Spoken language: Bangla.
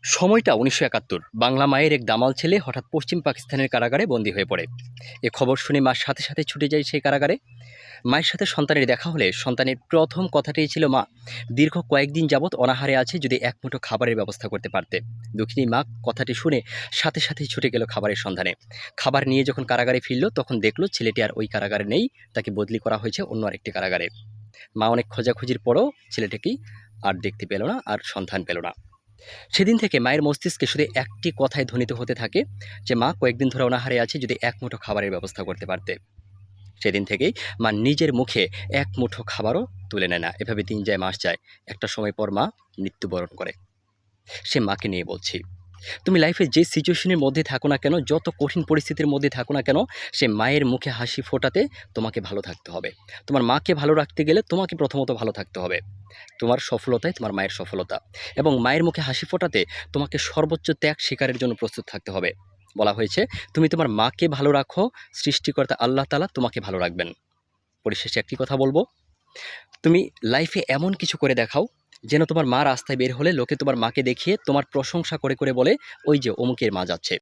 সময়টা ১৯৭১। বাংলা মায়ের এক দামাল ছেলে হঠাৎ পশ্চিম পাকিস্তানের কারাগারে বন্দী হয়ে পড়ে। এ খবর শুনে মা সাথে সাথে ছুটে যায় সেই কারাগারে। মায়ের সাথে সন্তানের দেখা হলে সন্তানের প্রথম কথাটাই ছিল, মা, দীর্ঘ কয়েকদিন যাবৎ অনাহারে আছে, যদি এক মুঠো খাবারের ব্যবস্থা করতে পারতে। দুঃখিনী মা কথাটি শুনে সাথে সাথেই ছুটে গেল খাবারের সন্ধানে। খাবার নিয়ে যখন কারাগারে ফিরল তখন দেখলো ছেলেটি আর ওই কারাগারে নেই, তাকে বদলি করা হয়েছে অন্য আরেকটি কারাগারে। মা অনেক খোঁজাখুঁজির পরও ছেলেটাকেই আর দেখতে পেল না, আর সন্ধান পেল না। সেদিন থেকে মায়ের মস্তিষ্কে শুধু একটি কথাই ধ্বনিত হতে থাকে যে, মা কয়েকদিন ধরে অনাহারে আছে, যদি এক মুঠো খাবারের ব্যবস্থা করতে পারতে। সেদিন থেকেই মা নিজের মুখে এক মুঠো খাবারও তুলে নেয় না। এভাবে দিন যায়, মাস যায়। একটা সময় পর মা মৃত্যুবরণ করে। সে মাকে নিয়ে বলছি। তুমি লাইফে যে সিচুয়েশনের মধ্যে থাকো না কেন, যত কঠিন পরিস্থিতির মধ্যে থাকো না কেন, সে মায়ের মুখে হাসি ফোটাতে তোমাকে ভালো থাকতে হবে। তোমার মাকে ভালো রাখতে গেলে তোমাকে প্রথমত ভালো থাকতে হবে। তোমার সফলতাই তোমার মায়ের সফলতা, এবং মায়ের মুখে হাসি ফোটাতে তোমাকে সর্বোচ্চ ত্যাগ স্বীকারের জন্য প্রস্তুত থাকতে হবে। বলা হয়েছে, তুমি তোমার মাকে ভালো রাখো, সৃষ্টিকর্তা আল্লাহ তাআলা তোমাকে ভালো রাখবেন। পরিশেষে একটি কথা বলবো, তুমি লাইফে এমন কিছু করে দেখাও যেন তোমার মা রাস্তায় বের হলে লোকে তোমার মাকে দেখিয়ে তোমার প্রশংসা করে করে বলে, ওই যে অমুকের মা যাচ্ছে।